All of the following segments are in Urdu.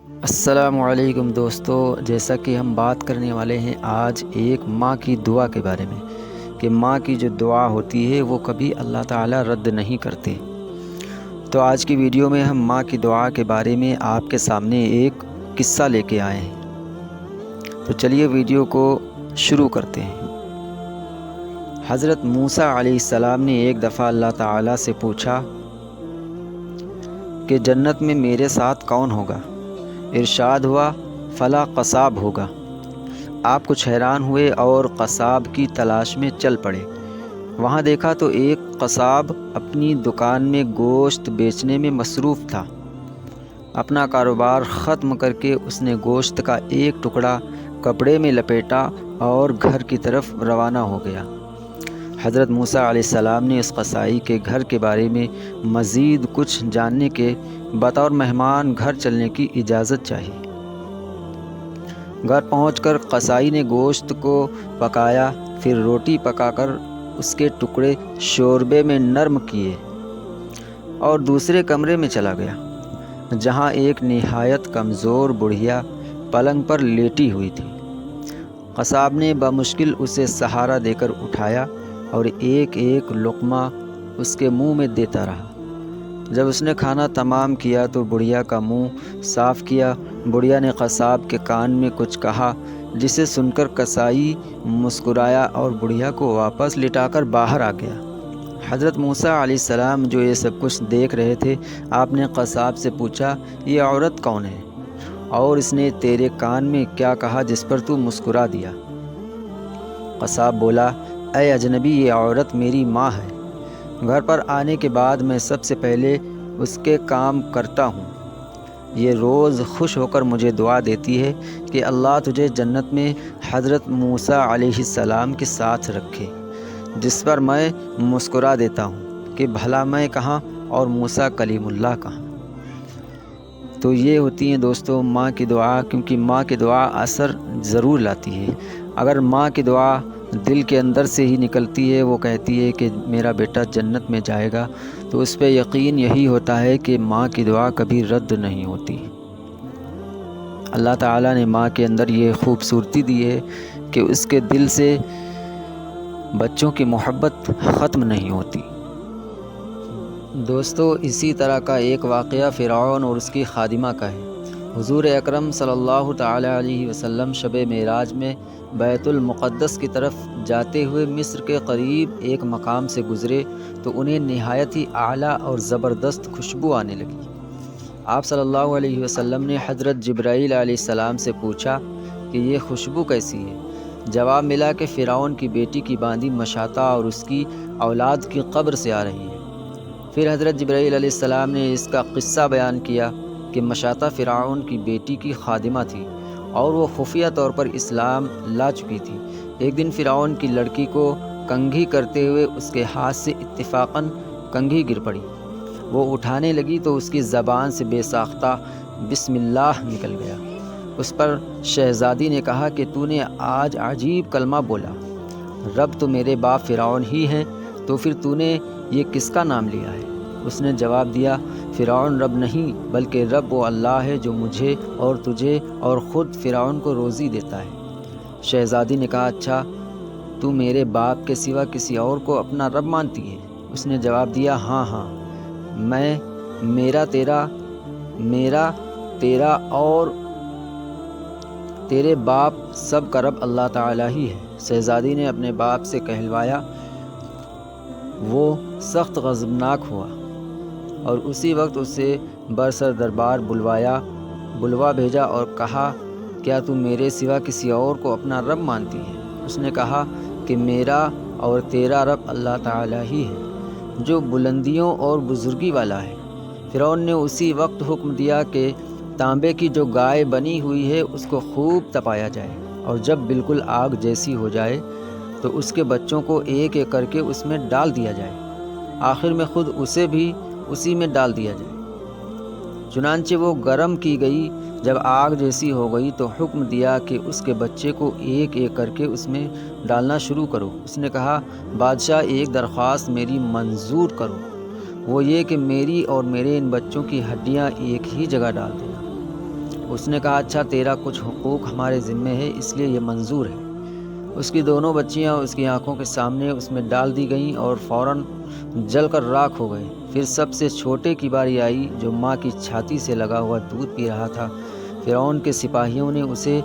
السلام علیکم دوستو، جیسا کہ ہم بات کرنے والے ہیں آج ایک ماں کی دعا کے بارے میں کہ ماں کی جو دعا ہوتی ہے وہ کبھی اللہ تعالیٰ رد نہیں کرتے۔ تو آج کی ویڈیو میں ہم ماں کی دعا کے بارے میں آپ کے سامنے ایک قصہ لے کے آئے ہیں۔ تو چلیے ویڈیو کو شروع کرتے ہیں۔ حضرت موسیٰ علیہ السلام نے ایک دفعہ اللہ تعالیٰ سے پوچھا کہ جنت میں میرے ساتھ کون ہوگا؟ ارشاد ہوا فلاں قصاب ہوگا۔ آپ کچھ حیران ہوئے اور قصاب کی تلاش میں چل پڑے۔ وہاں دیکھا تو ایک قصاب اپنی دکان میں گوشت بیچنے میں مصروف تھا۔ اپنا کاروبار ختم کر کے اس نے گوشت کا ایک ٹکڑا کپڑے میں لپیٹا اور گھر کی طرف روانہ ہو گیا۔ حضرت موسیٰ علیہ السلام نے اس قصائی کے گھر کے بارے میں مزید کچھ جاننے کے بطور مہمان گھر چلنے کی اجازت چاہی۔ گھر پہنچ کر قصائی نے گوشت کو پکایا، پھر روٹی پکا کر اس کے ٹکڑے شوربے میں نرم کیے اور دوسرے کمرے میں چلا گیا، جہاں ایک نہایت کمزور بڑھیا پلنگ پر لیٹی ہوئی تھی۔ قصاب نے بمشکل اسے سہارا دے کر اٹھایا اور ایک ایک لقمہ اس کے منہ میں دیتا رہا۔ جب اس نے کھانا تمام کیا تو بڑھیا کا منہ صاف کیا۔ بڑھیا نے قصاب کے کان میں کچھ کہا، جسے سن کر قصائی مسکرایا اور بڑھیا کو واپس لٹا کر باہر آ گیا۔ حضرت موسیٰ علیہ السلام جو یہ سب کچھ دیکھ رہے تھے، آپ نے قصاب سے پوچھا یہ عورت کون ہے اور اس نے تیرے کان میں کیا کہا جس پر تو مسکرا دیا؟ قصاب بولا، اے اجنبی، یہ عورت میری ماں ہے۔ گھر پر آنے کے بعد میں سب سے پہلے اس کے کام کرتا ہوں۔ یہ روز خوش ہو کر مجھے دعا دیتی ہے کہ اللہ تجھے جنت میں حضرت موسیٰ علیہ السلام کے ساتھ رکھے، جس پر میں مسکرا دیتا ہوں کہ بھلا میں کہاں اور موسیٰ کلیم اللہ کہاں۔ تو یہ ہوتی ہیں دوستو ماں کی دعا، کیونکہ ماں کی دعا اثر ضرور لاتی ہے۔ اگر ماں کی دعا دل کے اندر سے ہی نکلتی ہے، وہ کہتی ہے کہ میرا بیٹا جنت میں جائے گا، تو اس پہ یقین یہی ہوتا ہے کہ ماں کی دعا کبھی رد نہیں ہوتی۔ اللہ تعالیٰ نے ماں کے اندر یہ خوبصورتی دی ہے کہ اس کے دل سے بچوں کی محبت ختم نہیں ہوتی۔ دوستو اسی طرح کا ایک واقعہ فرعون اور اس کی خادمہ کا ہے۔ حضور اکرم صلی اللہ تعالیٰ علیہ وسلم شب معراج میں بیت المقدس کی طرف جاتے ہوئے مصر کے قریب ایک مقام سے گزرے تو انہیں نہایت ہی اعلیٰ اور زبردست خوشبو آنے لگی۔ آپ صلی اللہ علیہ وسلم نے حضرت جبرائیل علیہ السلام سے پوچھا کہ یہ خوشبو کیسی ہے؟ جواب ملا کہ فرعون کی بیٹی کی باندھی مشاطہ اور اس کی اولاد کی قبر سے آ رہی ہے۔ پھر حضرت جبرائیل علیہ السلام نے اس کا قصہ بیان کیا کہ مشاطہ فرعون کی بیٹی کی خادمہ تھی اور وہ خفیہ طور پر اسلام لا چکی تھی۔ ایک دن فرعون کی لڑکی کو کنگھی کرتے ہوئے اس کے ہاتھ سے اتفاقاً کنگھی گر پڑی۔ وہ اٹھانے لگی تو اس کی زبان سے بے ساختہ بسم اللہ نکل گیا۔ اس پر شہزادی نے کہا کہ تو نے آج عجیب کلمہ بولا، رب تو میرے باپ فرعون ہی ہیں، تو پھر تو نے یہ کس کا نام لیا ہے؟ اس نے جواب دیا، فرعون رب نہیں بلکہ رب وہ اللہ ہے جو مجھے اور تجھے اور خود فرعون کو روزی دیتا ہے۔ شہزادی نے کہا، اچھا تو میرے باپ کے سوا کسی اور کو اپنا رب مانتی ہے؟ اس نے جواب دیا، ہاں ہاں، میں میرا تیرا اور تیرے باپ سب کا رب اللہ تعالیٰ ہی ہے۔ شہزادی نے اپنے باپ سے کہلوایا۔ وہ سخت غضبناک ہوا اور اسی وقت اسے برسر دربار بلوا بھیجا اور کہا، کیا تو میرے سوا کسی اور کو اپنا رب مانتی ہے؟ اس نے کہا کہ میرا اور تیرا رب اللہ تعالیٰ ہی ہے، جو بلندیوں اور بزرگی والا ہے۔ فرعون نے اسی وقت حکم دیا کہ تانبے کی جو گائے بنی ہوئی ہے اس کو خوب تپایا جائے، اور جب بالکل آگ جیسی ہو جائے تو اس کے بچوں کو ایک ایک کر کے اس میں ڈال دیا جائے، آخر میں خود اسے بھی اسی میں ڈال دیا جائے۔ چنانچہ وہ گرم کی گئی۔ جب آگ جیسی ہو گئی تو حکم دیا کہ اس کے بچے کو ایک ایک کر کے اس میں ڈالنا شروع کرو۔ اس نے کہا، بادشاہ ایک درخواست میری منظور کرو، وہ یہ کہ میری اور میرے ان بچوں کی ہڈیاں ایک ہی جگہ ڈال دینا۔ اس نے کہا اچھا تیرا کچھ حقوق ہمارے ذمے ہے اس لیے یہ منظور ہے۔ اس کی دونوں بچیاں اس کی آنکھوں کے سامنے اس میں ڈال دی گئیں اور فوراً جل کر راکھ ہو گئے۔ پھر سب سے چھوٹے کی باری آئی جو ماں کی چھاتی سے لگا ہوا دودھ پی رہا تھا۔ فرعون کے سپاہیوں نے اسے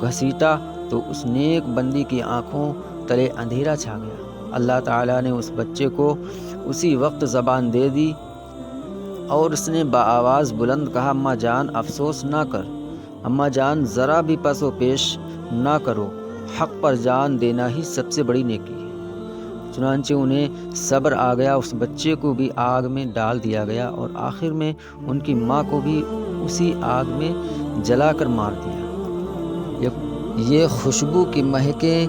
گھسیٹا تو اس نیک بندی کی آنکھوں تلے اندھیرا چھا گیا۔ اللہ تعالیٰ نے اس بچے کو اسی وقت زبان دے دی اور اس نے بآواز بلند کہا اماں جان افسوس نہ کر، اماں جان ذرا بھی پس و پیش نہ کرو، حق پر جان دینا ہی سب سے بڑی نیکی ہے۔ چنانچہ انہیں صبر آ گیا، اس بچے کو بھی آگ میں ڈال دیا گیا اور آخر میں ان کی ماں کو بھی اسی آگ میں جلا کر مار دیا۔ یہ خوشبو کی مہکیں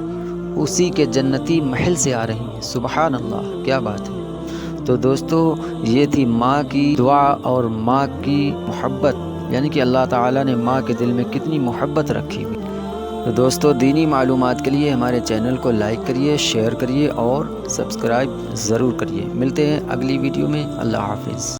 اسی کے جنتی محل سے آ رہی ہیں۔ سبحان اللہ، کیا بات ہے۔ تو دوستو یہ تھی ماں کی دعا اور ماں کی محبت، یعنی کہ اللہ تعالیٰ نے ماں کے دل میں کتنی محبت رکھی ہوئی۔ تو دوستو دینی معلومات کے لیے ہمارے چینل کو لائک کریے، شیئر کریے اور سبسکرائب ضرور کریے۔ ملتے ہیں اگلی ویڈیو میں۔ اللہ حافظ۔